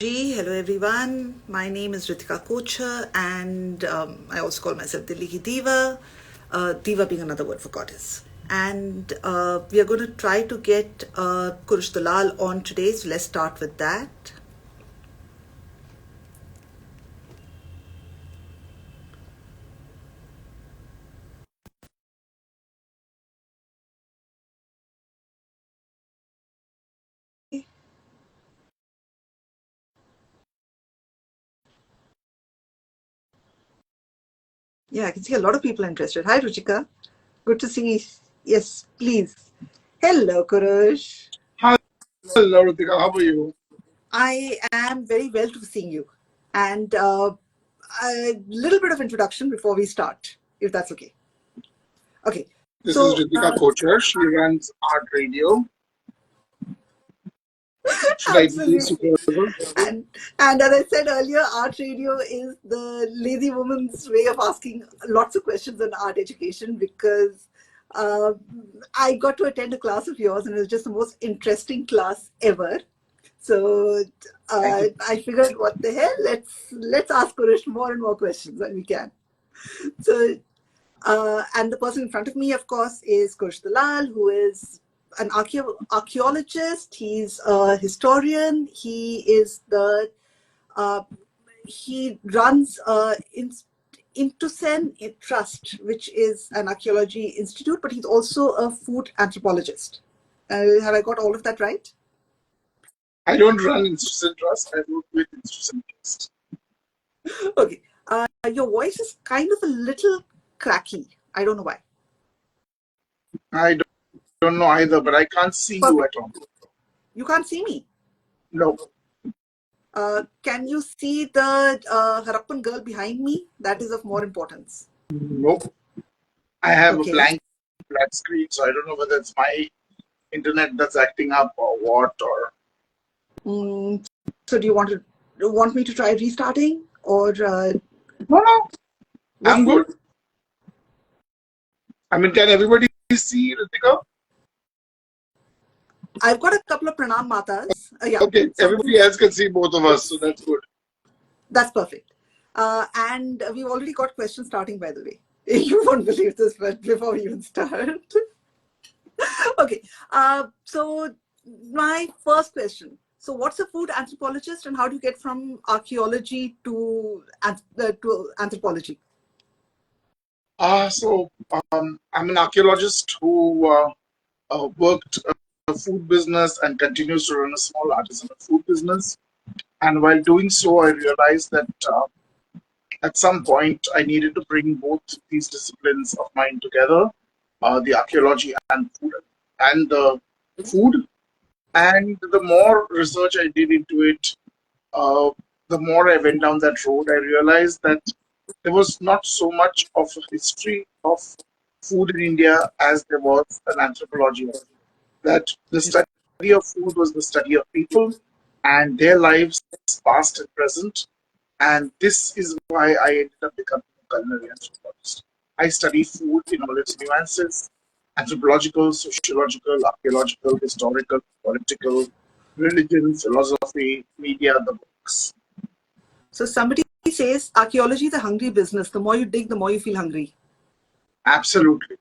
Hello everyone. My name is Ritika Kochar and I also call myself Dilli Ki Diva, Diva being another word for goddess. And we are going to try to get Kurush Dalal on today, so let's start with that. Yeah, I can see a lot of people interested. Hi Ruchika. Good to see. Yes, please. Hello Kurush. Hello, Ritika. How are you? I am very well to seeing you. And a little bit of introduction before we start, if that's okay. Okay, This is so Ritika Kochar. She runs Art Radio. Should I introduce you absolutely. further? And as I said earlier, art radio is the lazy woman's way of asking lots of questions on art education because uh, I got to attend a class of yours and it was just the most interesting class ever. So Thank you. I figured, what the hell? Let's ask Kurush more and more questions when we can. So and the person in front of me, of course, is Kurush Dalal, who is an archaeologist. He's a historian. Uh, he runs Intusen Trust, which is an archaeology institute, but he's also a food anthropologist. Have I got all of that right? I don't run Institution Trust. I work with Institution Trust. Okay. Your voice is kind of a little cracky. I don't know why. I don't know either, but I can't see you Perfect. at all. You can't see me. No, Can you see the Harappan girl behind me? That is of more importance. nope. I have a Okay. blank flat screen, so I don't know whether it's my internet that's acting up or what. Or Mm, so do you want me to try restarting or no, what's I'm the? good. I mean, can everybody see Ritika? I've got a couple of pranam matas. Yeah, Okay, something. everybody else can see both of us, so Yes, that's good. that's perfect. And we've already got questions starting, by the way. You won't believe this, but before we even start. Okay. So my first question. So what's a food anthropologist and how do you get from archaeology to anthropology? I'm an archaeologist who worked a food business and continues to run a small artisanal food business. And while doing so, I realized that at some point I needed to bring both these disciplines of mine together, the archaeology and the food. And the more research I did into it, uh, the more I went down that road, I realized that there was not so much of a history of food in India as there was an anthropology of it. That the study of food was the study of people and their lives, past and present. And this is why I ended up becoming a culinary anthropologist. I study food in all its nuances: anthropological, sociological, archaeological, historical, political, religion, philosophy, media, the books. So somebody says archaeology is a hungry business. The more you dig, the more you feel hungry. Absolutely.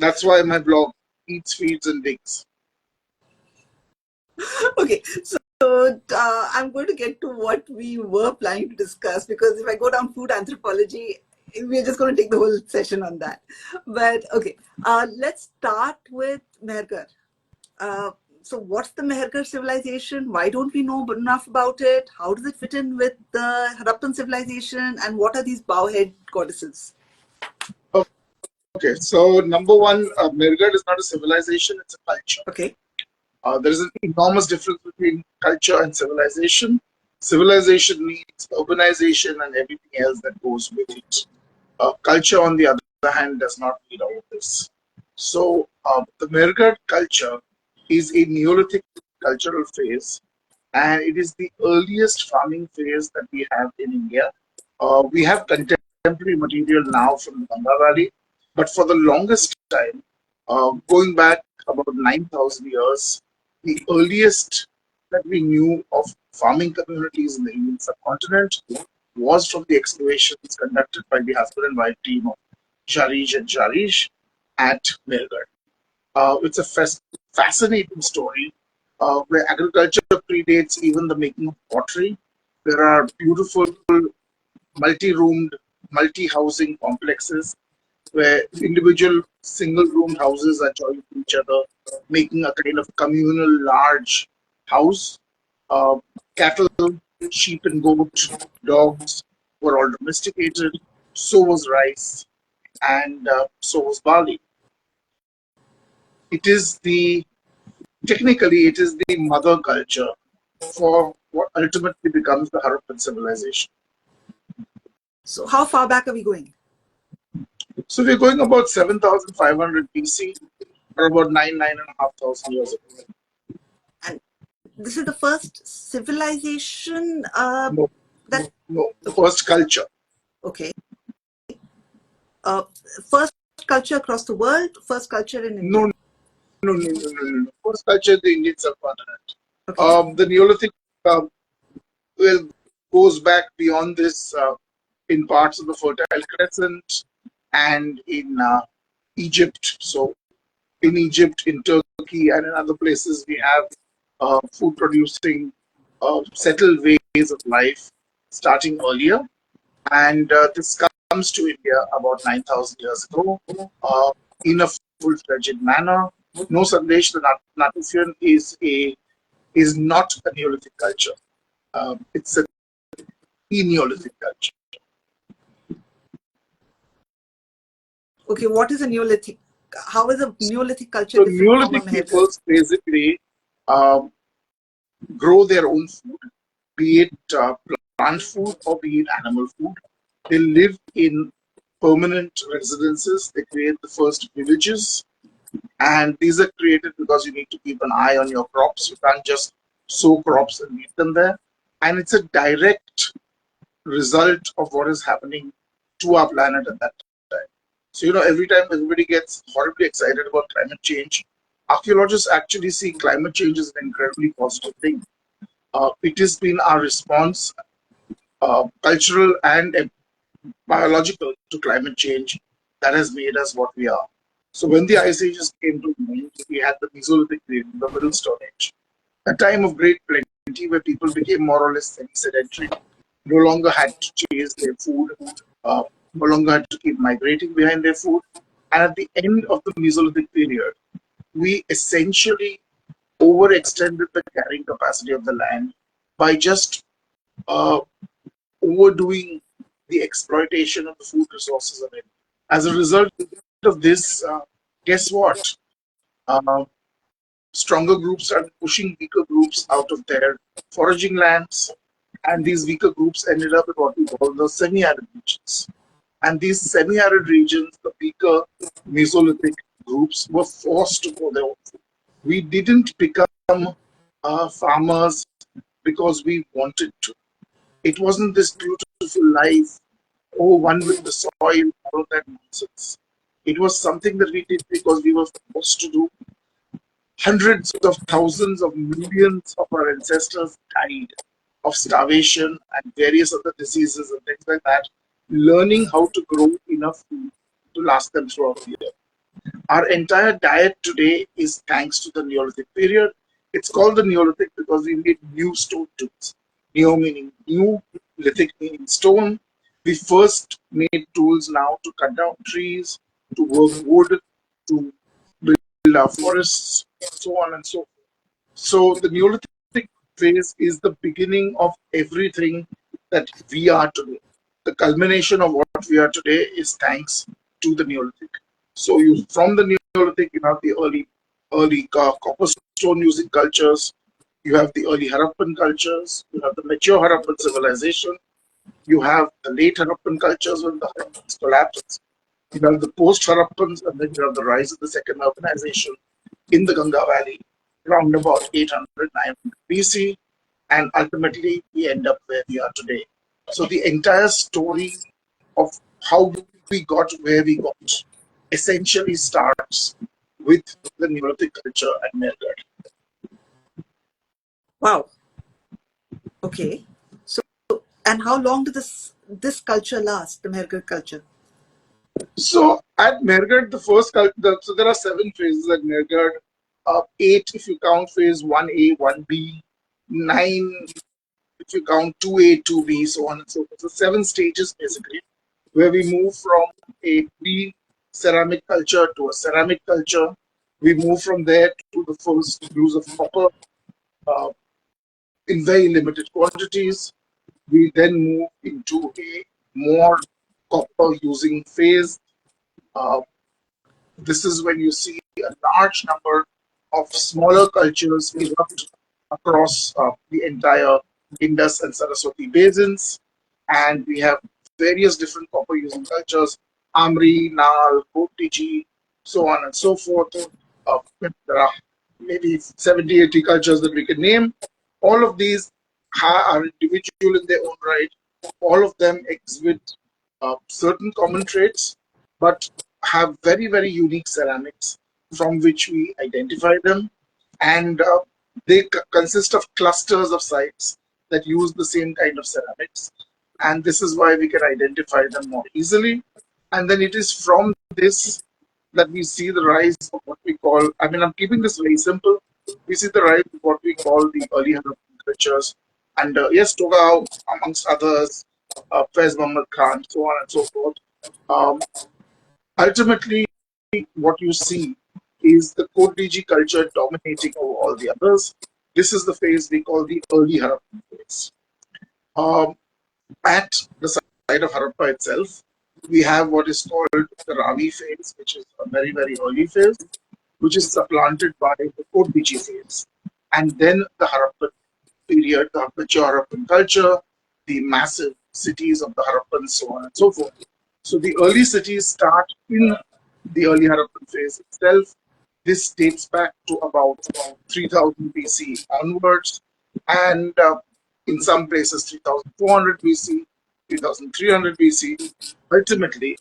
That's why my blog eats, feeds, and digs. Okay, so I'm going to get to what we were planning to discuss because if I go down food anthropology, we're just going to take the whole session on that. But okay, let's start with Mehrgarh. Uh, so, what's the Mehrgarh civilization? Why don't we know enough about it? How does it fit in with the Harappan civilization? And what are these bowhead goddesses? Okay, so number one, Mehrgarh is not a civilization, it's a culture. Okay. There is an enormous difference between culture and civilization. Civilization means urbanization and everything else that goes with it. Culture, on the other hand, does not need all of this. So, the Mehrgarh culture is a Neolithic cultural phase, and it is the earliest farming phase that we have in India. We have contemporary material now from the Ganga Valley, but for the longest time, going back about 9,000 years, the earliest that we knew of farming communities in the Indian subcontinent was from the excavations conducted by the husband and wife team of Jarish and Jarish at Mehrgarh. It's a fascinating story where agriculture predates even the making of pottery. There are beautiful multi-roomed, multi-housing complexes where individual single-roomed houses are joined to each other, making a kind of communal large house. Uh, Cattle, sheep and goat, dogs were all domesticated. So was rice, and so was barley. It is the technically it is the mother culture for what ultimately becomes the Harappan civilization. So how far back are we going? So we're going about 7,500 BC, or about 9,500 years ago. And this is the first civilization No, that no, okay, first culture. okay. Uh, First culture across the world, first culture in No, India. no. First culture, the Indian subcontinent. Okay. The Neolithic uh, well goes back beyond this in parts of the Fertile Crescent and in Egypt. So in Egypt, in Turkey, and in other places, we have food producing settled ways of life starting earlier. And this comes to India about 9,000 years ago uh, in a full-fledged manner. No Sandesh, the Natufian is not a Neolithic culture. It's a Neolithic culture. Okay, what is a Neolithic? How is a Neolithic culture So different from a Neolithic Mehrgarh? peoples basically um, grow their own food, be it plant food or be it animal food. They live in permanent residences. They create the first villages, and these are created because you need to keep an eye on your crops. You can't just sow crops and leave them there. And it's a direct result of what is happening to our planet at that time. So, every time everybody gets horribly excited about climate change, archaeologists actually see climate change as an incredibly positive thing. It has been our response, cultural and biological, to climate change that has made us what we are. So when the ice ages came to an end, we had the Mesolithic period, the Middle Stone Age, a time of great plenty where people became more or less semi-sedentary, no longer had to chase their food, uh, no longer had to keep migrating behind their food. And at the end of the Mesolithic period, we essentially overextended the carrying capacity of the land by just uh, overdoing the exploitation of the food resources of it. As a result of this, guess what? Uh, Stronger groups started pushing weaker groups out of their foraging lands, and these weaker groups ended up in what we call the semi-arid regions. And these semi-arid regions, the weaker Mesolithic groups, were forced to grow their own food. We didn't become farmers because we wanted to. It wasn't this beautiful life, oh, one with the soil, all of that nonsense. It was something that we did because we were forced to do. Hundreds of thousands of millions of our ancestors died of starvation and various other diseases and things like that, learning how to grow enough food to last them throughout the year. Our entire diet today is thanks to the Neolithic period. It's called the Neolithic because we made new stone tools. Neo meaning new, lithic meaning stone. We first made tools now to cut down trees, to work wood, to build our forests, so on and so forth. So the Neolithic phase is the beginning of everything that we are today. The culmination of what we are today is thanks to the Neolithic. So you from the Neolithic, you have the early copper stone using cultures. You have the early Harappan cultures. You have the mature Harappan civilization. You have the late Harappan cultures when the Harappans collapsed. You have the post Harappans, and then you have the rise of the second urbanization in the Ganga Valley around about 800, 900 BC, and ultimately we end up where we are today. So the entire story of how we got where we got essentially starts with the Neolithic culture at Mehrgarh. Wow. Okay. So, and how long did this culture last, the Mehrgarh culture? So at Mehrgarh, so there are 7 phases at Mehrgarh. 8 if you count phase 1A, 1B, 9 if you count 2A, 2B, so on and so forth. So 7 stages basically, where we move from a pre-ceramic culture to a ceramic culture. We move from there to the first use of copper uh, in very limited quantities. We then move into a more copper using phase. Uh, This is when you see a large number of smaller cultures erupt across the entire Indus and Saraswati basins. And we have various different copper using cultures, Amri, Nal, Kotiji, so on and so forth. There are maybe 70, 80 cultures that we can name. All of these are individual in their own right. All of them exhibit certain common traits, but have very, very unique ceramics from which we identify them. And they consist of clusters of sites that use the same kind of ceramics. And this is why we can identify them more easily. And then it is from this that we see the rise of what we call, I mean, I'm keeping this very simple. We see the rise of what we call the early Harappan cultures. And yes, Toga, amongst others, Fez Muhammad Khan, so on and so forth. Um, Ultimately, what you see is the Kotdiji culture dominating over all the others. This is the phase we call the early Harappan phase. Um, at the site of Harappa itself, we have what is called the Ravi phase, which is a very, very early phase, which is supplanted by the Kotdiji phase. And then the Harappan period, the mature Harappan culture, the massive cities of the Harappans, so on and so forth. So the early cities start in the early Harappan phase itself. This dates back to about 3000 BC onwards, and in some places 3400 BC, 3300 BC. Ultimately,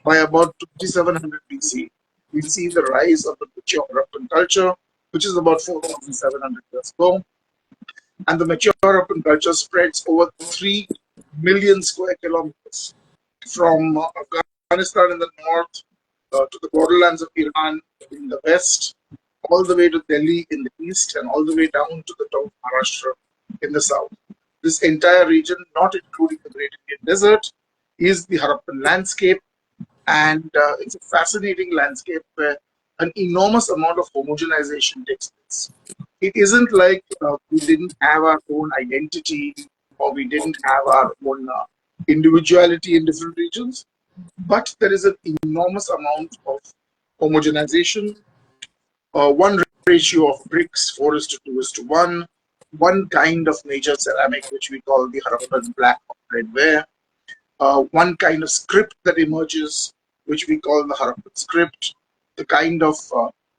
by about 2700 BC, we see the rise of the mature Harappan culture, which is about 4700 years ago. And the mature Harappan culture spreads over 3 million square kilometers from Afghanistan in the north to the borderlands of Iran in the west, all the way to Delhi in the east, and all the way down to the top of Maharashtra in the south. This entire region, not including the Great Indian Desert, is the Harappan landscape, and it's a fascinating landscape where an enormous amount of homogenization takes place. It isn't like we didn't have our own identity or we didn't have our own individuality in different regions, but there is an enormous amount of homogenization. One ratio of bricks, 4 is to 2 is to 1, one kind of major ceramic, which we call the Harappan black oxide ware, one kind of script that emerges, which we call the Harappan script, the kind of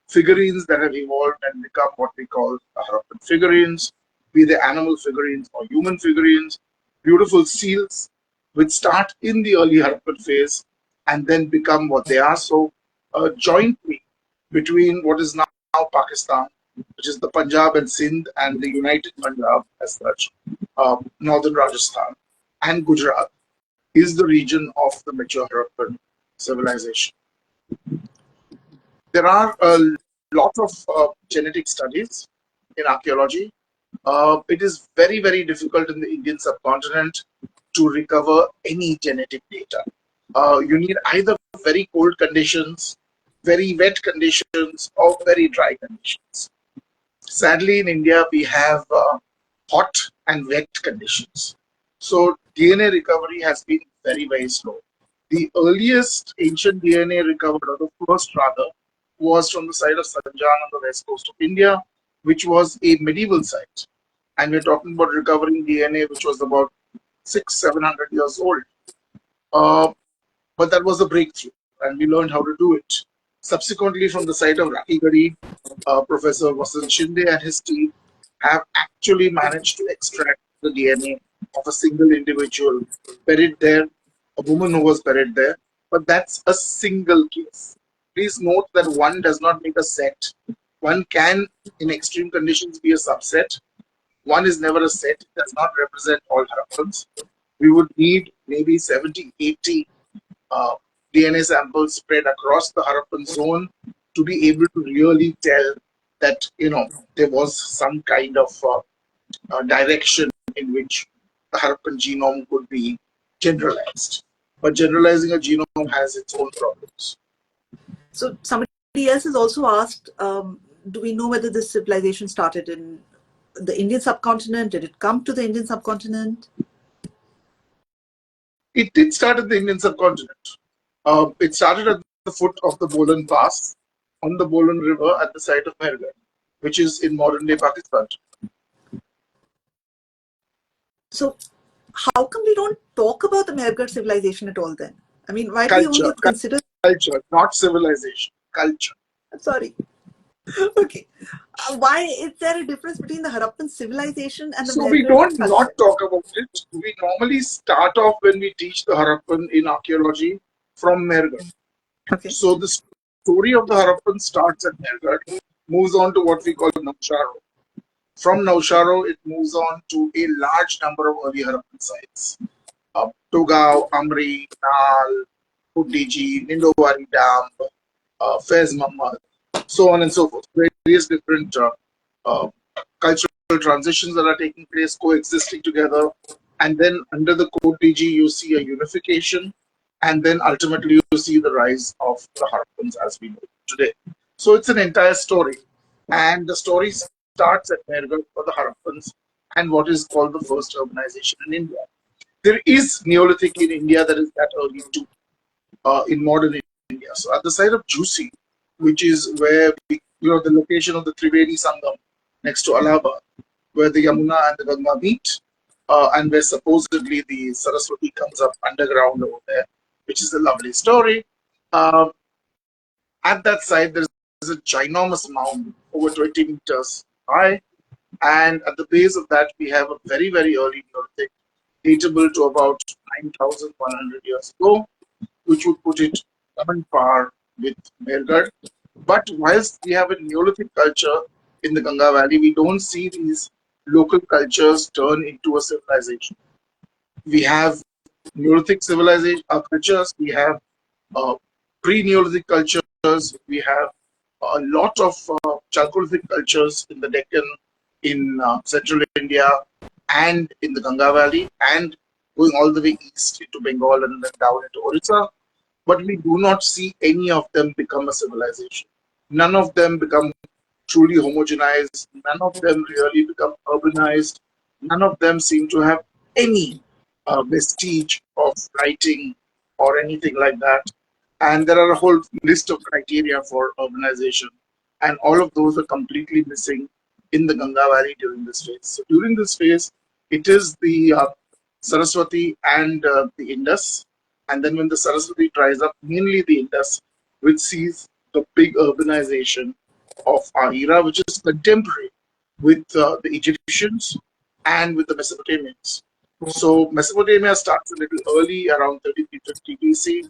figurines that have evolved and become what we call Harappan figurines, be they animal figurines or human figurines, beautiful seals, which start in the early Harappan phase and then become what they are. So, jointly between what is now Pakistan, which is the Punjab and Sindh, and the United Punjab as such, northern Rajasthan, and Gujarat is the region of the mature Harappan civilization. There are a lot of genetic studies in archaeology. It is very, very difficult in the Indian subcontinent to recover any genetic data. You need either very cold conditions, very wet conditions, or very dry conditions. Sadly, in India, we have hot and wet conditions. So DNA recovery has been very, very slow. The earliest ancient DNA recovered, or the first rather, was from the site of Sanjan on the west coast of India, which was a medieval site. And we're talking about recovering DNA, which was about 600-700 years old. Uh, but that was a breakthrough, and we learned how to do it. Subsequently, from the site of Rakigadi, Professor Vasant Shinde and his team have actually managed to extract the DNA of a single individual buried there, a woman who was buried there. But that's a single case. Please note that one does not make a set. One can, in extreme conditions, be a subset, one is never a set. It does not represent all Harappans. We would need maybe 70, 80 DNA samples spread across the Harappan zone to be able to really tell that, there was some kind of direction in which the Harappan genome could be generalized. But generalizing a genome has its own problems. So somebody else has also asked, do we know whether this civilization started in the Indian subcontinent? Did it come to the Indian subcontinent? It did start at the Indian subcontinent. It started at the foot of the Bolan Pass on the Bolan River at the site of Mehrgarh, which is in modern-day Pakistan. So how come we don't talk about the Mehrgarh civilization at all then? I mean, why do we Culture, only consider... culture, not civilization, culture. Sorry. Okay. Why is there a difference between the Harappan civilization and the So we Mehrgarh don't not culture? talk about it. We normally start off when we teach the Harappan in archaeology from Mehrgarh. Okay. So the story of the Harappan starts at Mehrgarh, moves on to what we call Nausharo. From Nausharo, it moves on to a large number of early Harappan sites. Togao, Amri, Nal, Putiji, Nindowari Dam, Fez Muhammad, so on and so forth. Various different cultural transitions that are taking place, coexisting together. And then under the Code DG, you see a unification. And then ultimately, you see the rise of the Harappans as we know today. So it's an entire story. And the story starts at Mehrgarh for the Harappans and what is called the first urbanization in India. There is Neolithic in India that is that early too, in modern India. So at the site of Jusi, which is where the location of the Triveni Sangam next to Allahabad, where the Yamuna and the Ganga meet, and where supposedly the Saraswati comes up underground over there, which is a lovely story. At that site, there's a ginormous mound over 20 meters high, and at the base of that, we have a very, very early Neolithic, datable to about 9,100 years ago, which would put it on par with Mehrgarh. But whilst we have a Neolithic culture in the Ganga Valley, we don't see these local cultures turn into a civilization. We have Neolithic civilization cultures, we have pre-Neolithic cultures, we have a lot of Chalcolithic cultures in the Deccan, in central India, and in the Ganga Valley, and going all the way east into Bengal and then down into Orissa. But we do not see any of them become a civilization. None of them become truly homogenized. None of them really become urbanized. None of them seem to have any vestige of writing or anything like that. And there are a whole list of criteria for urbanization. And all of those are completely missing in the Ganga Valley during this phase. So during this phase, it is the Saraswati and the Indus. And then when the Saraswati dries up, mainly the Indus, which sees the big urbanization of our era, which is contemporary with the Egyptians and with the Mesopotamians. So Mesopotamia starts a little early, around 3350 BC.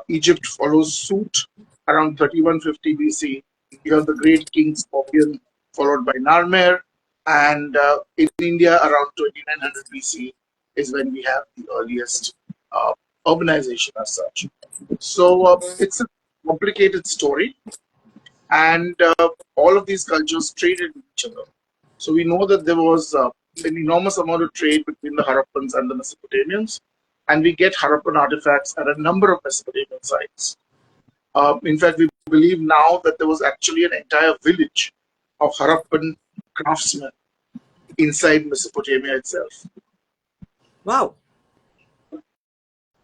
Egypt follows suit around 3150 BC. You have the great king Scorpion, followed by Narmer. And in India, around 2900 BC is when we have the earliest urbanization as such. So it's a complicated story. And all of these cultures traded with each other. So we know that there was an enormous amount of trade between the Harappans and the Mesopotamians, and we get Harappan artifacts at a number of Mesopotamian sites. In fact, we believe now that there was actually an entire village of Harappan craftsmen inside Mesopotamia itself. Wow.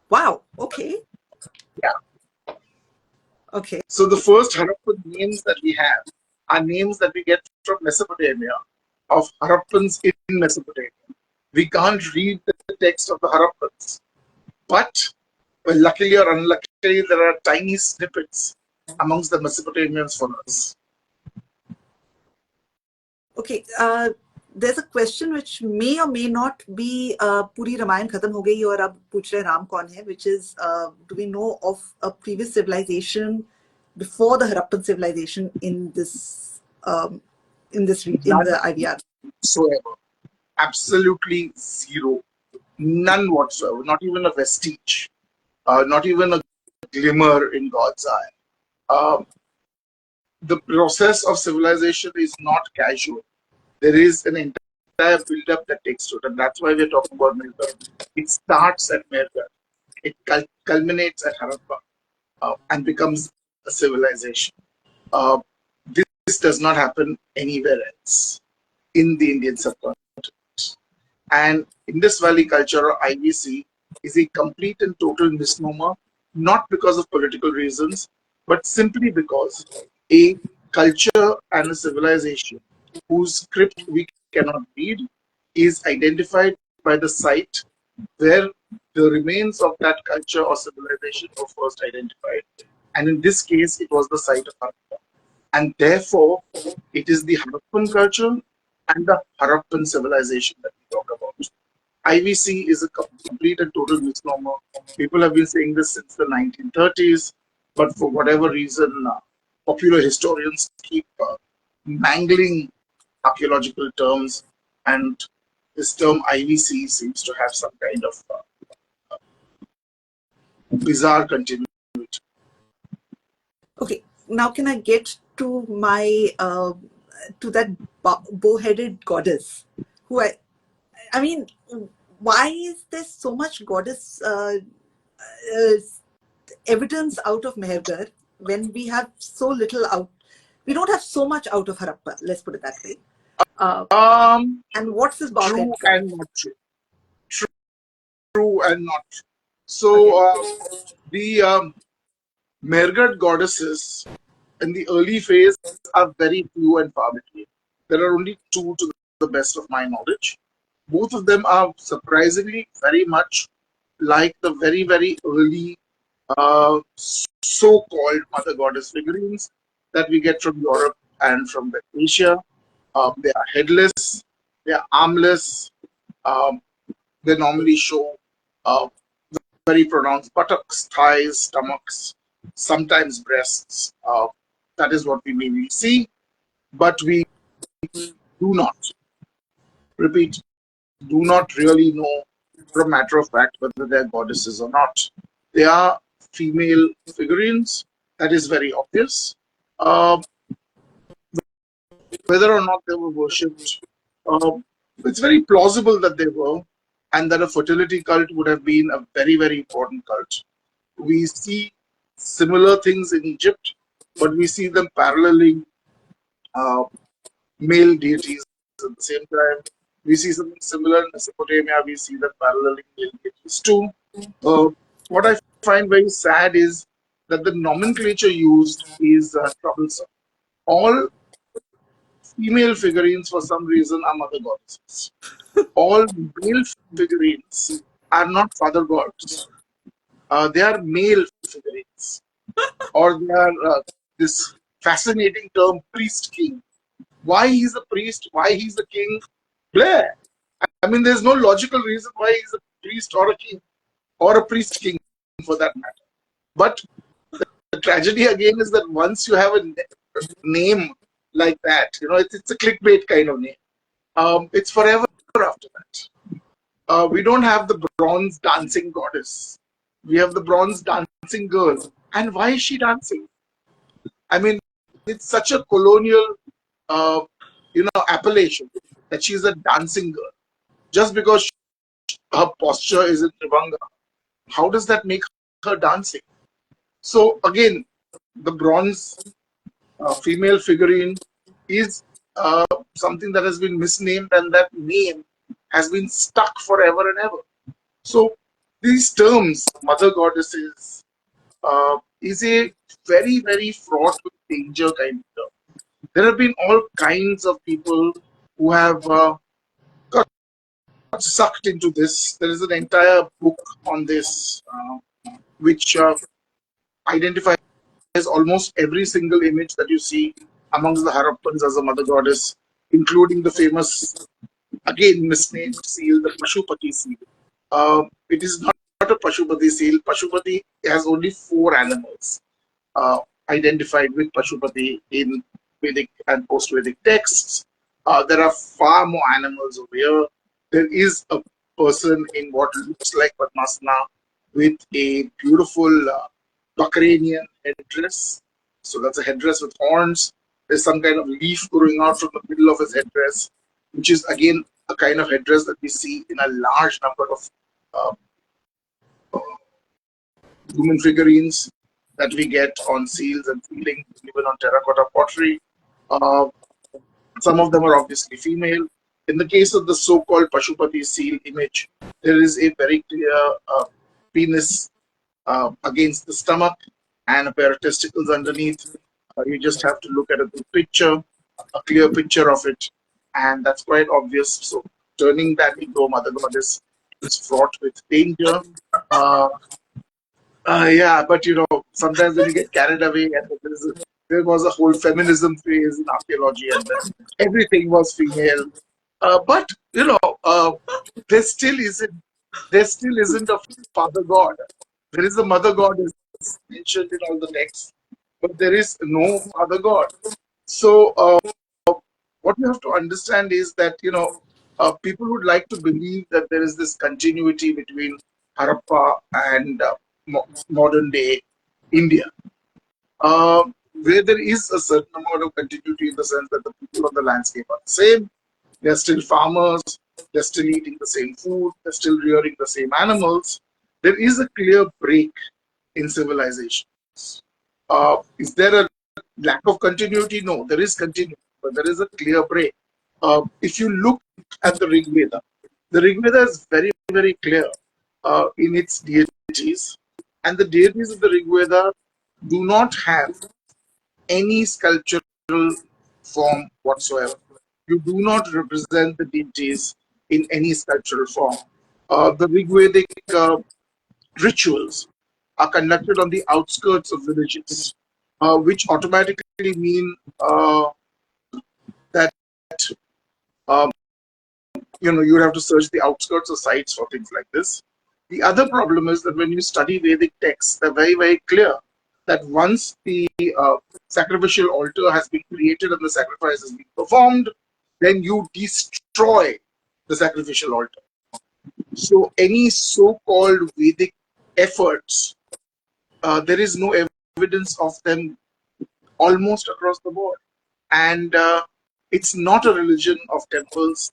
Wow. Okay. Yeah. Okay. So the first Harappan names that we have are names that we get from Mesopotamia, of Harappans in Mesopotamia. We can't read the text of the Harappans, but well, luckily or unluckily, there are tiny snippets amongst the Mesopotamians for us. Okay. There's a question which may or may not be Puri Ramayan khatam ho gayi aur ab puch rahe Ram kaun hai, which is do we know of a previous civilization before the Harappan civilization in the IVR? whatsoever. Absolutely zero. None whatsoever. Not even a vestige. Not even a glimmer in God's eye. The process of civilization is not casual. There is an entire build-up that takes to it, and that's why we're talking about Mehrgarh. It starts at Mehrgarh. It culminates at Harappan and becomes a civilization. Uh, this does not happen anywhere else in the Indian subcontinent. And Indus Valley culture, or IVC, is a complete and total misnomer, not because of political reasons, but simply because a culture and a civilization whose script we cannot read is identified by the site where the remains of that culture or civilization were first identified. And in this case, it was the site of Harappa. And therefore, it is the Harappan culture and the Harappan civilization that we talk about. IVC is a complete and total misnomer. People have been saying this since the 1930s, but for whatever reason, popular historians keep mangling archaeological terms, and this term IVC seems to have some kind of bizarre continuity. Okay, now can I get to my to that bow-headed goddess, who I mean, why is there so much goddess uh, evidence out of Mehrgarh when we have so little out? We don't have so much out of Harappa. Let's put it that way. Uh, Um, and what's this True bowhead goddess? and not true. True and not true. Okay. So the Mehrgarh goddesses in the early phase are very few and far between. There are only two to the best of my knowledge. Both of them are surprisingly very much like the very, very early so-called mother goddess figurines that we get from Europe and from Asia. They are headless, they are armless, um, they normally show uh, very pronounced buttocks, thighs, stomachs, sometimes breasts. That is what we mainly see, but we do not, repeat, do not really know from matter of fact whether they're goddesses or not. They are female figurines, that is very obvious. Uh, whether or not they were worshipped, uh, it's very plausible that they were, and that a fertility cult would have been a very, very important cult. We see similar things in Egypt, but we see them paralleling uh, male deities at the same time. We see something similar in Mesopotamia. We see them paralleling male deities too. What I find very sad is that the nomenclature used is troublesome. All female figurines, for some reason, are mother goddesses. All male figurines are not father gods. They are male figurines, or they are this fascinating term priest king. Why he's a priest, why he's a king, Blair. I mean, there's no logical reason why he's a priest or a king or a priest king for that matter. But the tragedy again is that once you have a name like that, it's a clickbait kind of name. It's forever after that. We don't have the bronze dancing goddess. We have the bronze dancing girl. And why is she dancing? I mean, it's such a colonial, uh, appellation that she's a dancing girl. Just because her posture is in Trivanga, how does that make her dancing? So again, the bronze female figurine is something that has been misnamed, and that name has been stuck forever and ever. So these terms, mother goddesses, is a very, very fraught with danger kind of term. There have been all kinds of people who have got sucked into this. There is an entire book on this, which identifies almost every single image that you see amongst the Harappans as a mother goddess, including the famous, again misnamed seal, the Pashupati seal. It is not a Pashupati seal. Pashupati has only 4 animals uh, identified with Pashupati in Vedic and post-Vedic texts. There are far more animals over here. There is a person in what looks like Padmasana with a beautiful Bakranian headdress. So that's a headdress with horns. There's some kind of leaf growing out from the middle of his headdress, which is again a kind of headdress that we see in a large number of uh, human figurines that we get on seals and sealing, even on terracotta pottery. Uh, some of them are obviously female. In the case of the so-called Pashupati seal image, there is a very clear penis against the stomach and a pair of testicles underneath. You just have to look at a good picture, a clear picture of it, and that's quite obvious. So turning that into a mother goddess is fraught with danger. Uh, yeah, but sometimes when you get carried away, and there was a whole feminism phase in archaeology, and then everything was female. But there still isn't a father god. There is a mother god is mentioned in all the texts, but there is no father god. So what you have to understand is that people would like to believe that there is this continuity between Harappa and modern day India, uh, where there is a certain amount of continuity in the sense that the people on the landscape are the same. They're still farmers, they're still eating the same food, they're still rearing the same animals. There is a clear break in civilization. Is there a lack of continuity? No, there is continuity, but there is a clear break. If you look at the Rig Veda is very, very clear in its deities, and the deities of the Rig Veda do not have any sculptural form whatsoever. You do not represent the deities in any sculptural form. The Rigvedic rituals are conducted on the outskirts of villages, which automatically mean that um, you would have to search the outskirts of sites for things like this. The other problem is that when you study Vedic texts, they're very, very clear that once the sacrificial altar has been created and the sacrifice has been performed, then you destroy the sacrificial altar. So any so-called Vedic efforts, there is no evidence of them almost across the board. And it's not a religion of temples,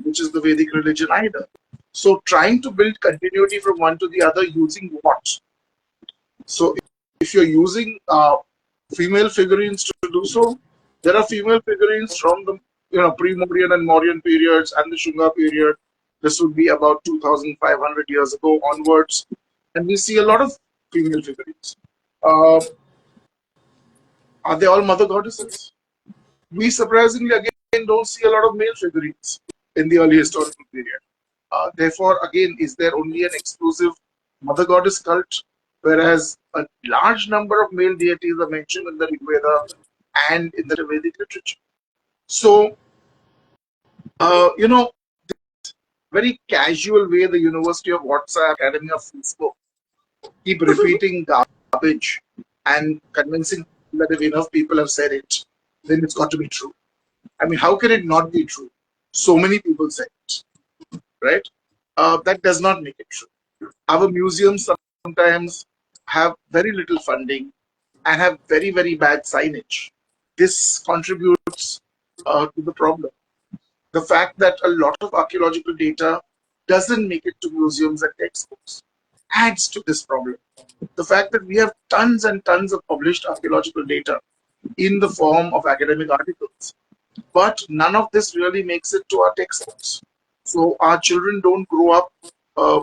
which is the Vedic religion either. So trying to build continuity from one to the other using what? So if you're using female figurines to do so, there are female figurines from the pre-Mauryan and Mauryan periods and the Shunga period. This would be about 2,500 years ago onwards, and we see a lot of female figurines. Are they all mother goddesses? We surprisingly again don't see a lot of male figurines in the early historical period. Therefore, again, is there only an exclusive mother goddess cult, whereas a large number of male deities are mentioned in the Rig Veda and in the Vedic literature? So, very casual way the University of WhatsApp, Academy of Facebook keep repeating garbage and convincing that if enough people have said it, then it's got to be true. I mean, how can it not be true? So many people say it, right? That does not make it true. Our museums sometimes have very little funding and have very, very bad signage. This contributes to the problem. The fact that a lot of archaeological data doesn't make it to museums and textbooks adds to this problem. The fact that we have tons and tons of published archaeological data in the form of academic articles, but none of this really makes it to our textbooks. So our children don't grow up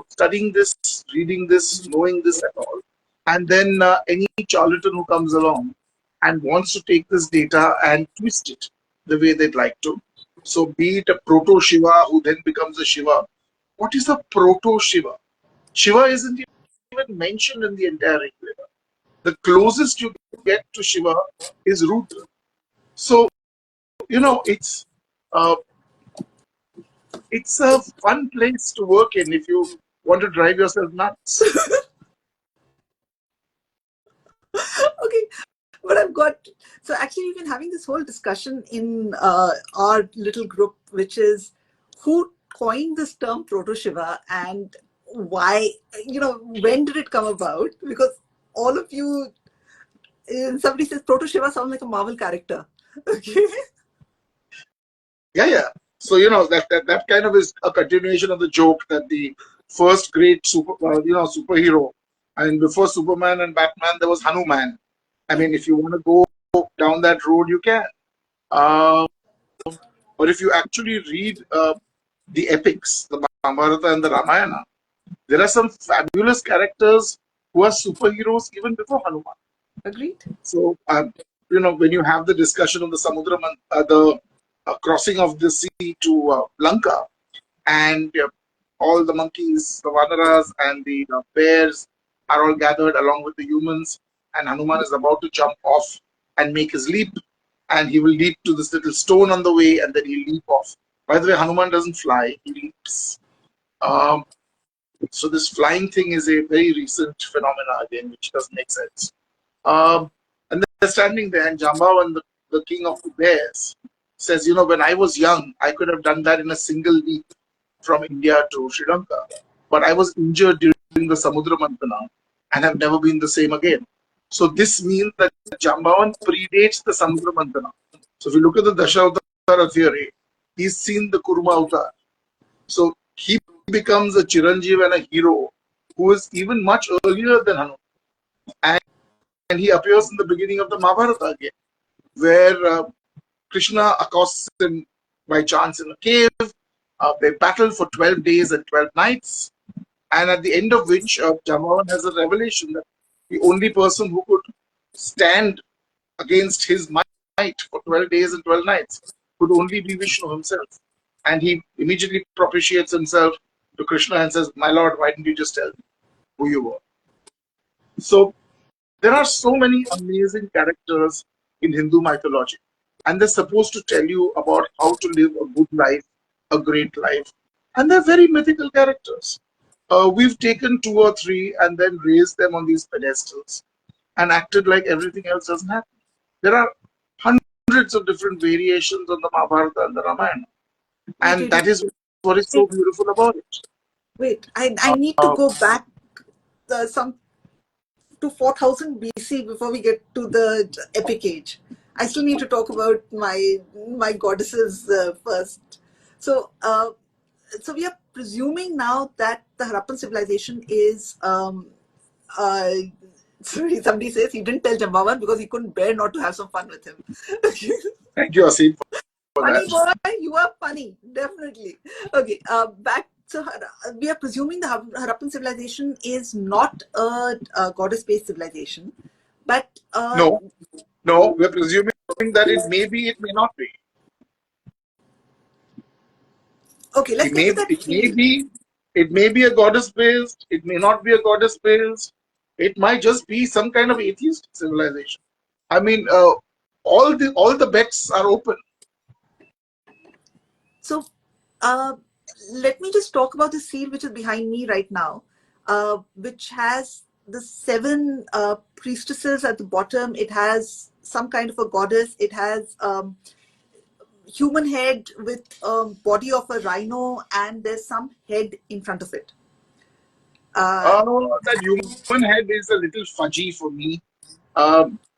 studying this, reading this, knowing this at all. And then any charlatan who comes along and wants to take this data and twist it the way they'd like to. So be it a proto Shiva who then becomes a Shiva. What is a proto Shiva? Shiva isn't even mentioned in the entire Rig Veda. The closest you get to Shiva is Rudra. So uh, it's a fun place to work in if you want to drive yourself nuts. Okay, but I've got So actually, we've been having this whole discussion in our little group, which is who coined this term Proto Shiva and why, when did it come about? Because all of you, somebody says Proto Shiva sounds like a Marvel character. Okay. Yeah. So that kind of is a continuation of the joke that the first great superhero. I mean, before Superman and Batman, there was Hanuman. I mean, if you want to go down that road, you can. Uh, but if you actually read the epics, the Mahabharata and the Ramayana, there are some fabulous characters who are superheroes even before Hanuman. Agreed. So, when you have the discussion of the the crossing of the sea to Lanka, and all the monkeys, the Vanaras, and the bears are all gathered along with the humans, and Hanuman is about to jump off and make his leap, and he will leap to this little stone on the way, and then he'll leap off. By the way, Hanuman doesn't fly; he leaps. Um, so this flying thing is a very recent phenomena again, which doesn't make sense. And they're standing there, and Jambavan, the king of the bears, says, when I was young, I could have done that in a single leap from India to Sri Lanka. But I was injured during the Samudra Mantana and have never been the same again. So this means that Jambavan predates the Samudra Mantana. So if you look at the Dashavatara theory, he's seen the Kurma Avatar. So he becomes a Chiranjeev and a hero who is even much earlier than Hanuman. And he appears in the beginning of the Mahabharata again, where Krishna accosts him by chance in a cave. They battle for 12 days and 12 nights. And at the end of which, Jambavan has a revelation that the only person who could stand against his might for 12 days and 12 nights could only be Vishnu himself. And he immediately propitiates himself to Krishna and says, "My lord, why didn't you just tell me who you were?" So there are so many amazing characters in Hindu mythology, and they're supposed to tell you about how to live a good life, a great life. And they're very mythical characters. We've taken two or three and then raised them on these pedestals and acted like everything else doesn't happen. There are hundreds of different variations on the Mahabharata and the Ramayana, Wait, and wait, that is what is so wait. beautiful about it. Wait. I need to go back some to 4000 BC before we get to the epic age. I still need to talk about my goddesses first. So, so we are presuming now that the Harappan civilization is. Sorry, somebody says he didn't tell Jambavan because he couldn't bear not to have some fun with him. Thank you, Asim, for Funny that. boy, you are funny, definitely. Okay, back. So we are presuming the Harappan civilization is not a goddess-based civilization, but No, no, we're presuming that it may be, it may not be. okay, let's It get may, to that it may field. be, it may be a goddess based. It may not be a goddess based. It might just be some kind of atheist civilization. I mean, all the bets are open. So uh, let me just talk about the seal which is behind me right now, which has the seven priestesses at the bottom. It has some kind of a goddess. It has human head with body of a rhino, and there's some head in front of it. Uh, That human head is a little fudgy for me.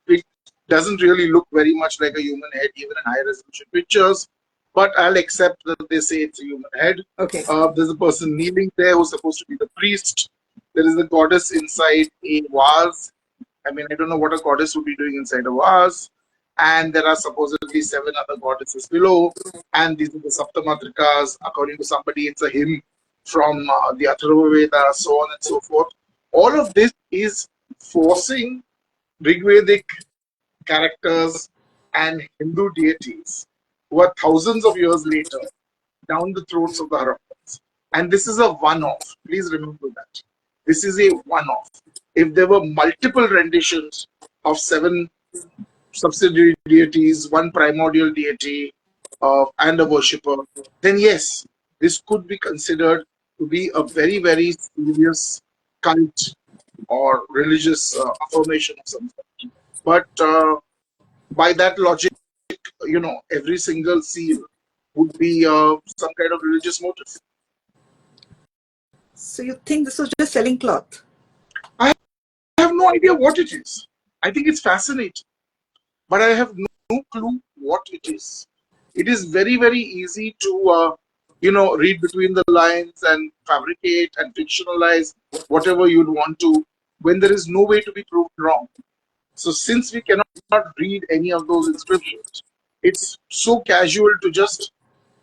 It doesn't really look very much like a human head, even in high resolution pictures. But I'll accept that they say it's a human head. okay. There's a person kneeling there who's supposed to be the priest. There is a goddess inside a vase. I mean, I don't know what a goddess would be doing inside a vase. And there are supposedly seven other goddesses below. And these are the Saptamatrikas. According to somebody, it's a hymn from the Atharva Veda, so on and so forth. All of this is forcing Rigvedic characters and Hindu deities who are thousands of years later down the throats of the Harappans. And this is a one off. Please remember that. This is a one off. If there were multiple renditions of seven subsidiary deities, one primordial deity, and a worshipper, then yes, this could be considered to be a very, very serious cult or religious affirmation of some sort. But By that logic, every single seal would be some kind of religious motive. So you think this was just selling cloth? I have no idea what it is. I think it's fascinating, but I have no clue what it is. It is very, very easy to, read between the lines and fabricate and fictionalize whatever you'd want to when there is no way to be proved wrong. So since we cannot read any of those inscriptions, it's so casual to just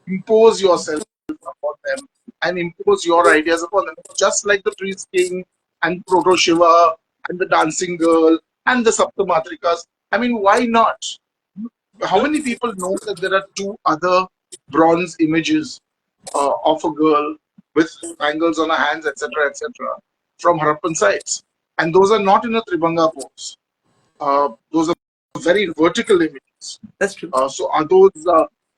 impose yourself upon them and impose your ideas upon them. Just like the priest king and Proto Shiva and the dancing girl and the Saptamatrikas. I mean, why not? How many people know that there are two other bronze images of a girl with bangles on her hands, etc., from Harappan sites? And those are not in a Tribanga pose. Those are very vertical images. That's true. So are those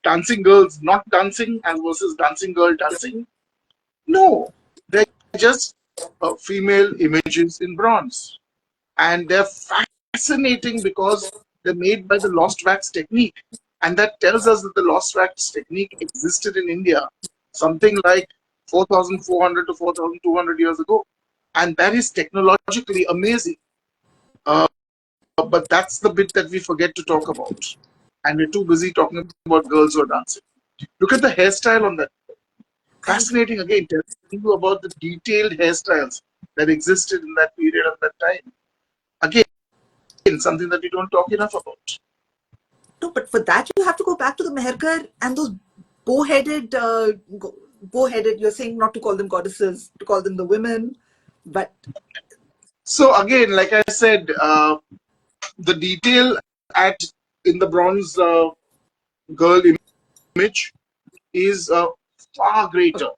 dancing girls not dancing and versus dancing girl dancing? No, they're just female images in bronze. And they're fascinating because they're made by the lost wax technique. And that tells us that the lost wax technique existed in India something like 4,400 to 4,200 years ago. And that is technologically amazing. But that's the bit that we forget to talk about. And we're too busy talking about girls who are dancing. Look at the hairstyle on that. Fascinating again, telling you about the detailed hairstyles that existed in that period of that time. Again, something that we don't talk enough about. No, but for that you have to go back to the Mehrgarh and those bow-headed, you're saying not to call them goddesses, to call them the women, but... So again, like I said, the detail in the bronze girl image is far greater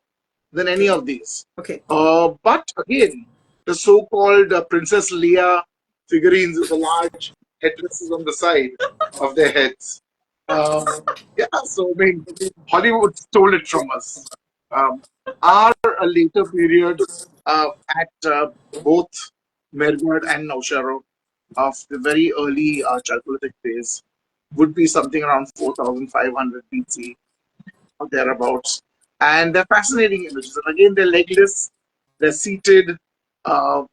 than any of these. Okay. But again, the so-called Princess Leia figurines with the large headdresses on the side of their heads. Yeah, so I mean, Hollywood stole it from us. Our a later period at both Mehrgarh and Naushara of the very early Chalcolithic phase would be something around 4,500 BC or thereabouts. And they're fascinating images. And again, they're legless, they're seated. Uh,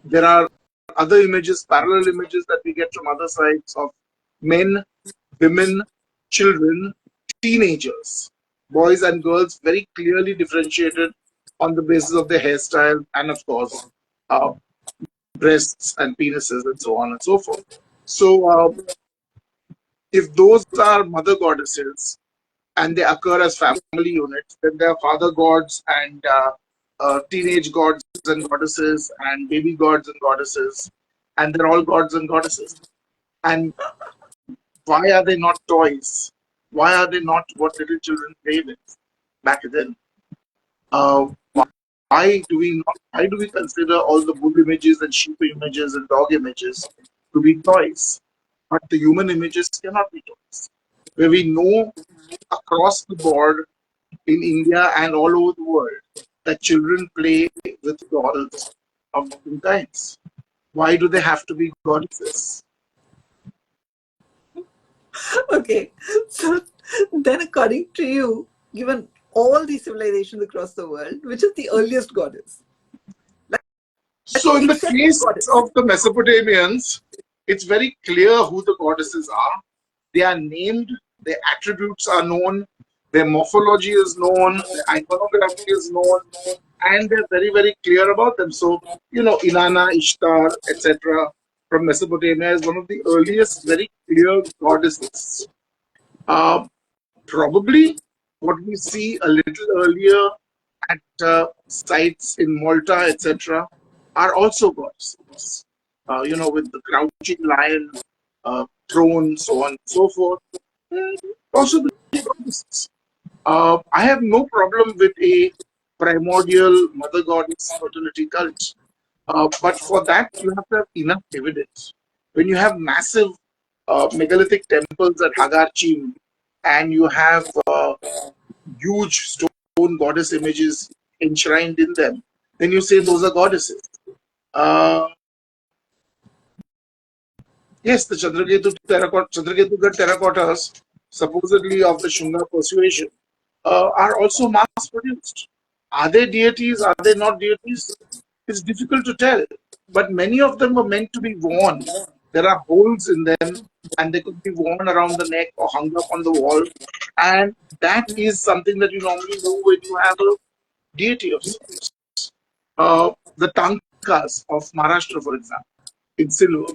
there are other images, parallel images that we get from other sites of men, women, children, teenagers, boys and girls, very clearly differentiated on the basis of their hairstyle and, of course, uh, breasts and penises and so on and so forth. So, if those are mother goddesses, and they occur as family units. Then there are father gods and teenage gods and goddesses and baby gods and goddesses, and they're all gods and goddesses. And why are they not toys? Why are they not what little children play with back then? Why do we not? Why do we consider all the bull images and sheep images and dog images to be toys, but the human images cannot be toys? Where we know across the board in India and all over the world that children play with dolls of different kinds. Why do they have to be goddesses? Okay, so then according to you, given all these civilizations across the world, which is the earliest goddess? So in the case goddess. of the Mesopotamians, it's very clear who the goddesses are. They are named, their attributes are known, their morphology is known, their iconography is known, and they're very, very clear about them. So, Inanna, Ishtar, etc. from Mesopotamia is one of the earliest very clear goddesses. Probably what we see a little earlier at sites in Malta, etc., are also goddesses. With the crouching lion, throne, so on and so forth. Also the goddesses. I have no problem with a primordial mother goddess fertility cult. But for that, you have to have enough evidence. When you have massive megalithic temples at Hagar-Chim and you have huge stone goddess images enshrined in them, then you say those are goddesses. Yes, the Chandraketu terracottas, supposedly of the Shunga persuasion, are also mass produced. Are they deities? Are they not deities? It's difficult to tell. But many of them were meant to be worn. There are holes in them, and they could be worn around the neck or hung up on the wall. And that is something that you normally do when you have a deity of sorts. The Tankas of Maharashtra, for example, in silver,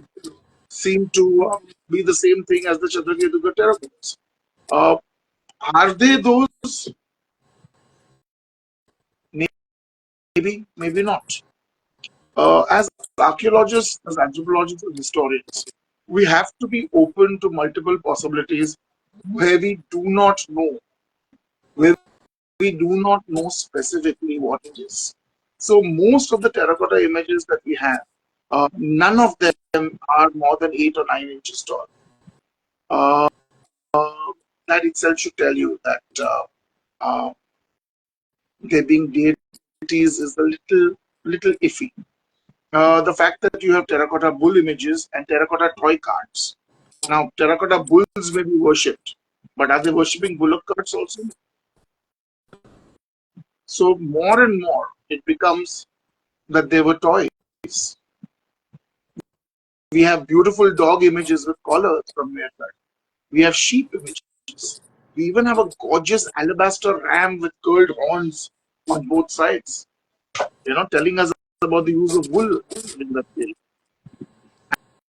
seem to be the same thing as the Chandraketu terracottas. Uh, are they those? Maybe, maybe not. As archaeologists, as anthropologists, and historians, we have to be open to multiple possibilities where we do not know, where we do not know specifically what it is. So most of the terracotta images that we have, none of them are more than 8 or 9 inches tall. Uh, that itself should tell you that there being deities is a little iffy. The fact that you have terracotta bull images and terracotta toy cards. Now, terracotta bulls may be worshipped, but are they worshipping bullock carts also? So, more and more, it becomes that they were toys. We have beautiful dog images with collars from Mehrgarh. We have sheep images. We even have a gorgeous alabaster ram with curled horns on both sides, telling us about the use of wool in that period,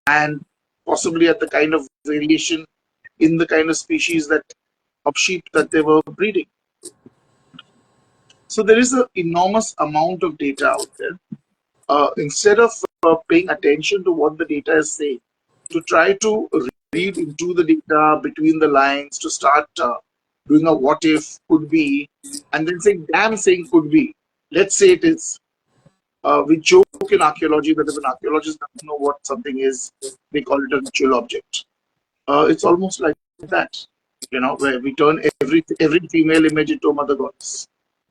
and possibly at the kind of variation in the kind of species that of sheep that they were breeding. So there is an enormous amount of data out there. Instead of paying attention to what the data is saying, to try to read into the data between the lines, to start doing a what if, could be, and then saying, damn, saying could be. Let's say it is. We joke in archaeology that if an archaeologist doesn't know what something is, they call it a ritual object. It's almost like that, where we turn every female image into a mother goddess.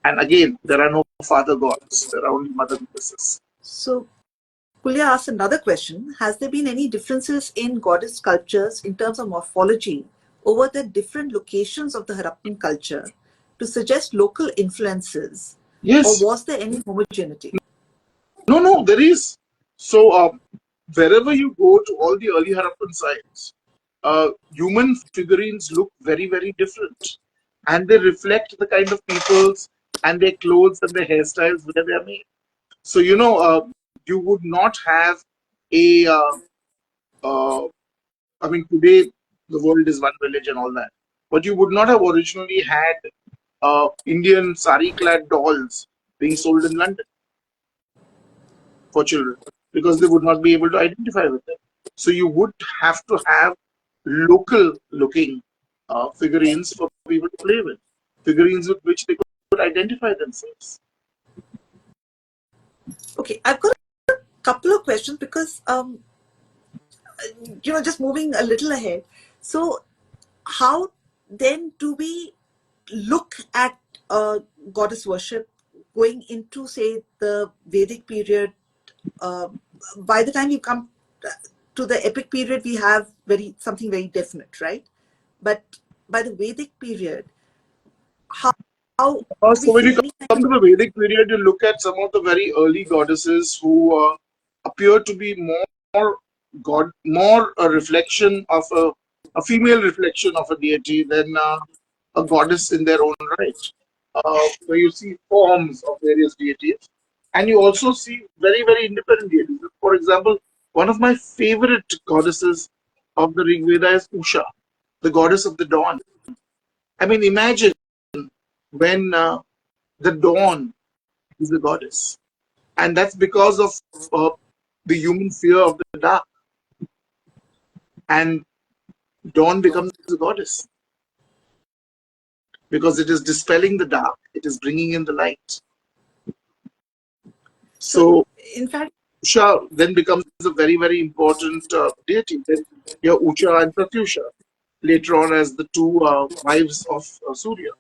And again, there are no father gods; there are only mother goddesses. So, Kulya asked another question. Has there been any differences in goddess sculptures in terms of morphology over the different locations of the Harappan culture to suggest local influences? Or Yes, was there any homogeneity? no, there is. So wherever you go to all the early Harappan sites, human figurines look very different, and they reflect the kind of peoples and their clothes and their hairstyles where they are made. So you would not have a uh, I mean, today the world is one village and all that, but you would not have originally had Indian sari-clad dolls being sold in London for children because they would not be able to identify with them. So you would have to have local-looking figurines for people to play with, figurines with which they could identify themselves. Okay, I've got a couple of questions because just moving a little ahead. So, how then do we look at goddess worship going into, say, the Vedic period? Uh, by the time you come to the epic period, we have something very definite, right? But by the Vedic period, how, how do we So when you see any kind come of to the Vedic period, you look at some of the very early goddesses who appear to be more a reflection of a female reflection of a deity than a goddess in their own right. Where you see forms of various deities, and you also see very independent deities. For example, one of my favorite goddesses of the Rig Veda is Usha, the goddess of the dawn. I mean, imagine when the dawn is the goddess, and that's because of uh, the human fear of the dark, and dawn becomes a goddess because it is dispelling the dark, it is bringing in the light. so So in fact Usha then becomes a very important deity. Then you have Ucha and Pratyusha later on as the two wives of Surya.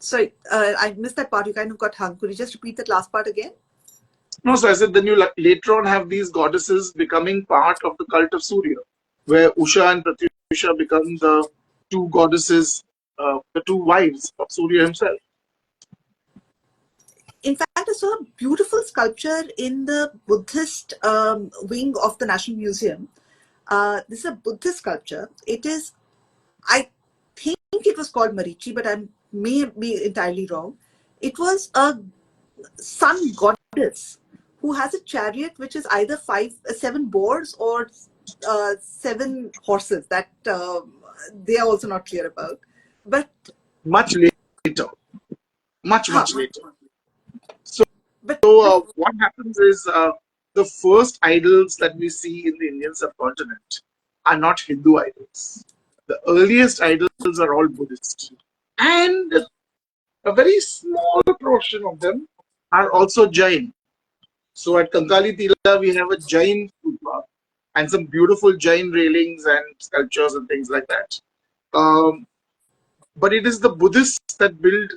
sorry, I missed that part. You kind of got hung. Could you just repeat that last part again? No, so I said then you later on have these goddesses becoming part of the cult of Surya, where Usha and Pratyusha become the two goddesses, the two wives of Surya himself. In fact, I saw a beautiful sculpture in the Buddhist wing of the National Museum. This is a Buddhist sculpture. It is, I think it was called Marichi, but I may be entirely wrong. It was a sun goddess who has a chariot which is either seven boars or seven horses that they are also not clear about. But Much later, huh, much later. So, but what happens is the first idols that we see in the Indian subcontinent are not Hindu idols. The earliest idols are all Buddhist. And a very small portion of them are also Jain. So at Kankali Tila, we have a Jain stupa and some beautiful Jain railings and sculptures and things like that. Um, but it is the Buddhists that build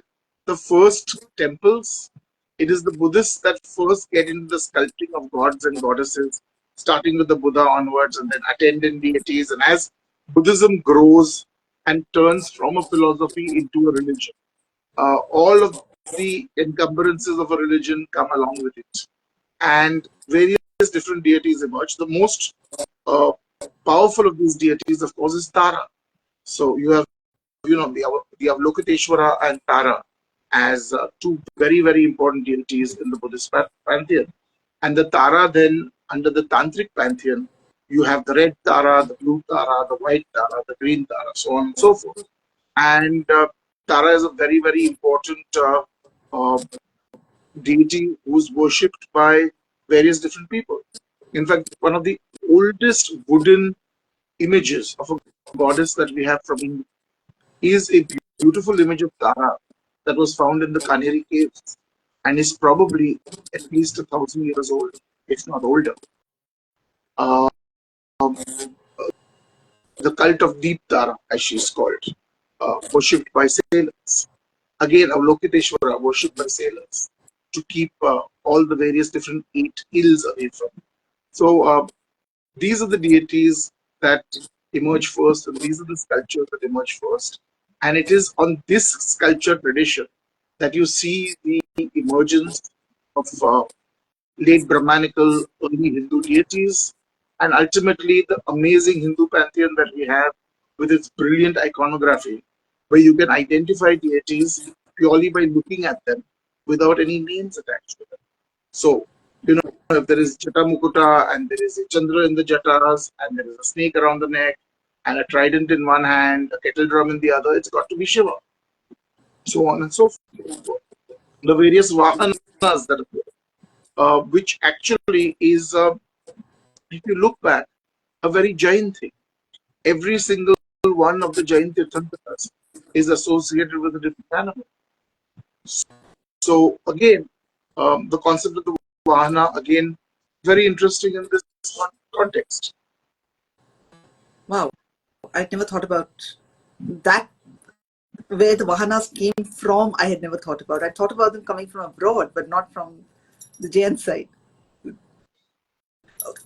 the first temples. It is the Buddhists that first get into the sculpting of gods and goddesses, starting with the Buddha onwards and then attendant deities. And as Buddhism grows and turns from a philosophy into a religion, all of the encumbrances of a religion come along with it. And various different deities emerge. The most uh, powerful of these deities, of course, is Tara. So you have, the Avalokiteshvara and Tara as two very important deities in the Buddhist pantheon. And the Tara then, under the Tantric pantheon, you have the red Tara, the blue Tara, the white Tara, the green Tara, so on and so forth. And Tara is a very important uh, deity who's worshipped by various different people. In fact, one of the oldest wooden images of a goddess that we have from India is a beautiful image of Tara that was found in the Kanheri caves and is probably at least 1,000 years old, if not older. Uh, the cult of Deep Tara, as she's called, worshipped by sailors. Again, Avalokiteshvara, worshipped by sailors to keep all the various different eight ills away from. So these are the deities that emerge first, and these are the sculptures that emerge first. And it is on this sculpture tradition that you see the emergence of late Brahmanical early Hindu deities, and ultimately the amazing Hindu pantheon that we have with its brilliant iconography, where you can identify deities purely by looking at them without any names attached to them. So, if there is Jata Mukuta and there is a Chandra in the Jatas and there is a snake around the neck and a trident in one hand, a kettle drum in the other, it's got to be Shiva. So on and so forth. The various Vahanas that appear, which actually is, if you look back, a very Jain thing. Every single one of the Jain Tirthankars is associated with a different animal. So again, the concept of the Vahana, again, very interesting in this context. wow, I never thought about that. Where the Vahanas came from, I had never thought about. I thought about them coming from abroad, but not from the Jain side.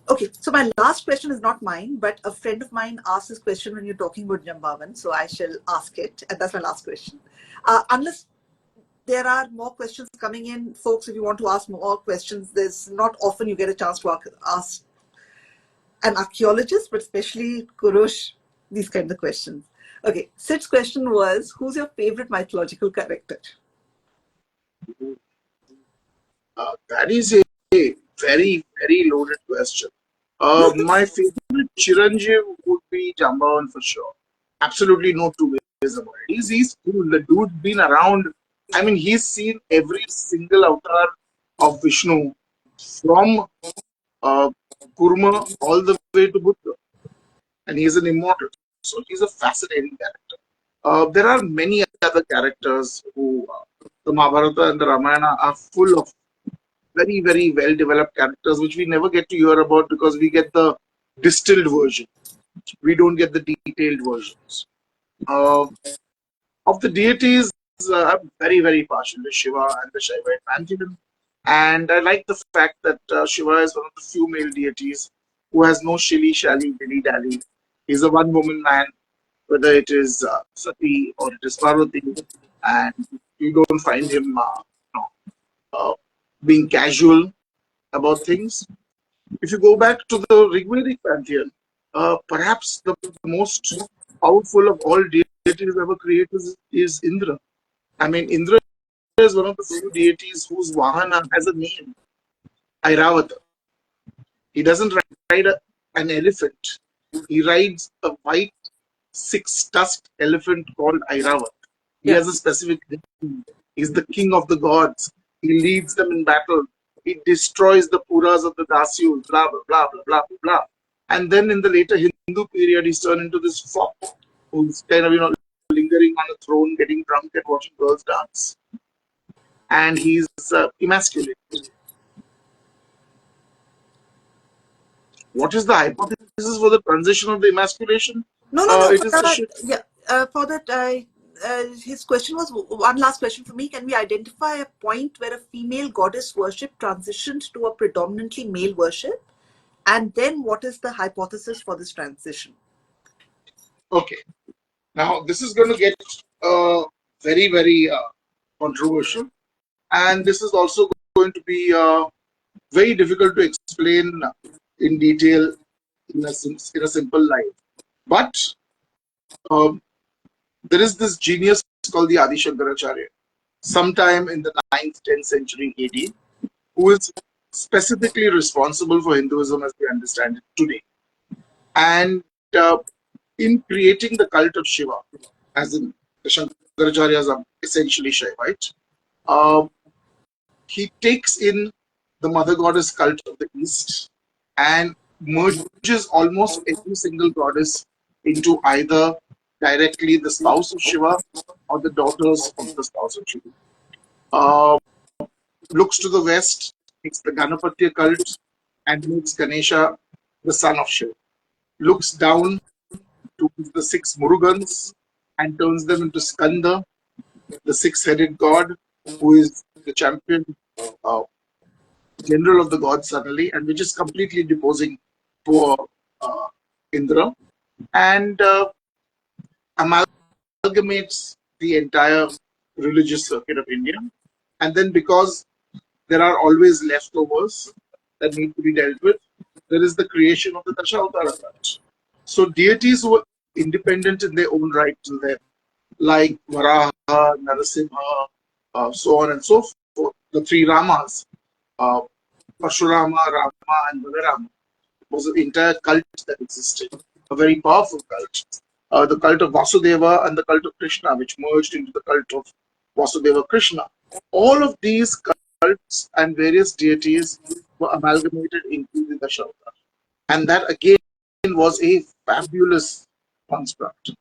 Okay, so my last question is not mine, but a friend of mine asked this question when you're talking about Jambavan, so I shall ask it, and that's my last question. Unless there are more questions coming in, folks, if you want to ask more questions, there's not often you get a chance to ask an archaeologist, but especially Kurush, these kinds of questions. Okay, Sid's question was, who's your favorite mythological character? That is a very loaded question. My favorite Chiranjeev would be Jambavan for sure. Absolutely no two ways about it. He's cool. The dude's been around. I mean, he's seen every single avatar of Vishnu from uh, Kurma all the way to Buddha. And he's an immortal. So he's a fascinating character. There are many other characters who, the Mahabharata and the Ramayana are full of very well developed characters which we never get to hear about because we get the distilled version. We don't get the detailed versions. Uh, of the deities, I'm very partial to Shiva and the Shaivite pantheon. And I like the fact that Shiva is one of the few male deities who has no shilly-shally, dilly-dally. He's a one-woman man, whether it is Sati or it is Parvati, and you don't find him uh, being casual about things. If you go back to the Rigvedic pantheon, perhaps the most powerful of all deities ever created is Indra. I mean, Indra is one of the few deities whose Vahana has a name, Airavata. He doesn't ride an elephant. He rides a white six-tusked elephant called Airavat. He Yeah. has a specific name. He's the king of the gods. He leads them in battle. He destroys the puras of the Dasyus, blah, blah, blah, blah, blah, blah. And then in the later Hindu period, he's turned into this fop who's kind of, lingering on a throne, getting drunk and watching girls dance. And he's emasculated. What is the hypothesis for the transition of the emasculation? No, no, no. It For is the that, shift. yeah. For that, his question was one last question for me. Can we identify a point where a female goddess worship transitioned to a predominantly male worship? And then what is the hypothesis for this transition? Okay. Now, this is going to get very, very controversial. And this is also going to be very difficult to explain in detail in a simple line. But um, there is this genius called the Adi Shankaracharya, sometime in the 9th, 10th century AD, who is specifically responsible for Hinduism as we understand it today. And in creating the cult of Shiva, as in the Shankaracharyas are essentially Shaivite, he takes in the mother goddess cult of the East and merges almost every single goddess into either directly the spouse of Shiva or the daughters of the spouse of Shiva. Uh, looks to the west, takes the Ganapatya cult and makes Ganesha the son of Shiva. Looks down to the six Murugans and turns them into Skanda, the six-headed god, who is the champion uh, general of the gods suddenly, and which is completely deposing poor Indra, and amalgamates the entire religious circuit of India. And then, because there are always leftovers that need to be dealt with, there is the creation of the Dashavatara cult. So deities were independent in their own right till then, like Varaha, Narasimha, so on and so forth. The three Ramas, uh, Parshurama, Rama, and Balarama, was an entire cult that existed, a very powerful cult. The cult of Vasudeva and the cult of Krishna, which merged into the cult of Vasudeva Krishna. All of these cults and various deities were amalgamated into the Dashavatara. And that again was a fabulous construct.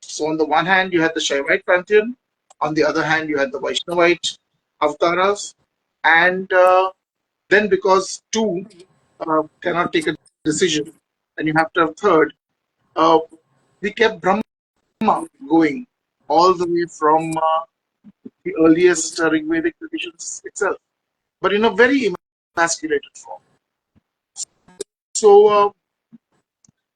So on the one hand, you had the Shaivite pantheon, on the other hand, you had the Vaishnavite avatars, and then because two cannot take a decision, and you have to have third, uh, we kept Brahma going all the way from the earliest Rigvedic traditions itself, but in a very emasculated form. So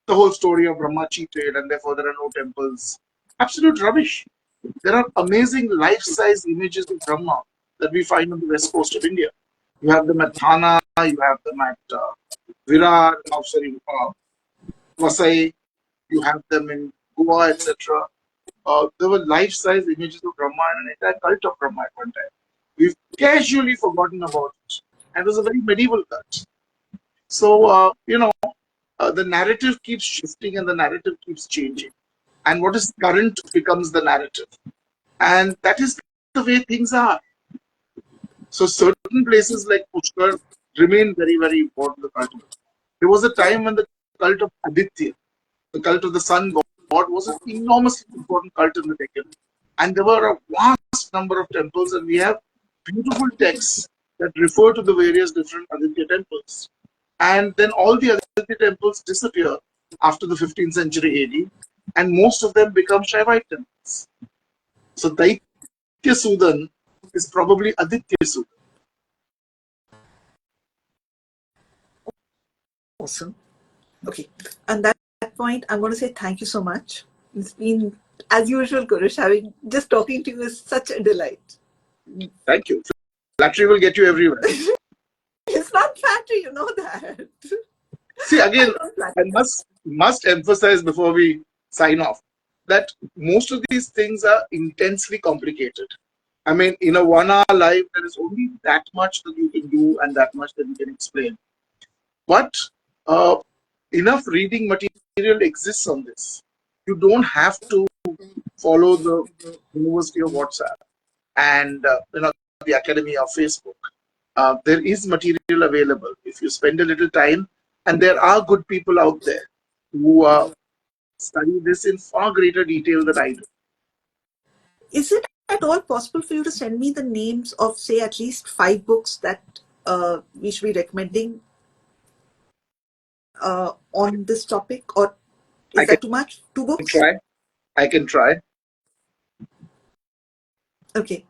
the whole story of Brahma cheated, and therefore there are no temples. Absolute rubbish. There are amazing life-size images of Brahma that we find on the west coast of India. You have them at Thana, you have them at Virar, Vasai, you have them in Goa, etc. There were life-size images of Brahma and an entire cult of Brahma at one time. We've casually forgotten about it. And it was a very medieval cult. So, the narrative keeps shifting and the narrative keeps changing. And what is current becomes the narrative. And that is the way things are. So certain places like Pushkar remain very, very important. There was a time when the cult of Aditya, the cult of the sun god, was an enormously important cult in the Deccan. And there were a vast number of temples, and we have beautiful texts that refer to the various different Aditya temples. And then all the Aditya temples disappear after the 15th century AD, and most of them become Shaivite temples. So Daitya Sudan is probably Aditya Sudan. Awesome. Okay. And that point, I'm going to say thank you so much. It's been, as usual, Kurush, just talking to you is such a delight. Thank you. Flattery will get you everywhere. It's not flattery, you know that. See, again, I I must emphasize before we sign off that most of these things are intensely complicated. I mean, in a 1 hour live, there is only that much that you can do and that much that you can explain. But uh, enough reading material exists on this. You don't have to follow the University of WhatsApp and the Academy of Facebook. There is material available if you spend a little time, and there are good people out there who study this in far greater detail than I do. Is it at all possible for you to send me the names of, say, at least 5 books that we should be recommending on this topic, or I is can that too much? 2 books? try. I can try. Okay,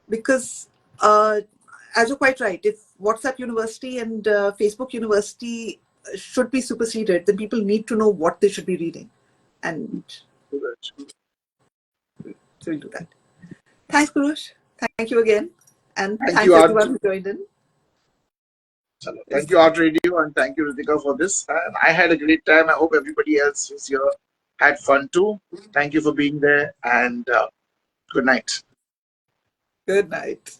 because as you're quite right, if WhatsApp University and Facebook University should be superseded, then people need to know what they should be reading, and so we'll do that. Thanks, Kurush. Thank you again, and Thank thanks you, Art. everyone who joined in. Thank you, Art Radio, and thank you, Ritika, for this. And I had a great time. I hope everybody else who's here had fun too. Thank you for being there, and good night. Good night.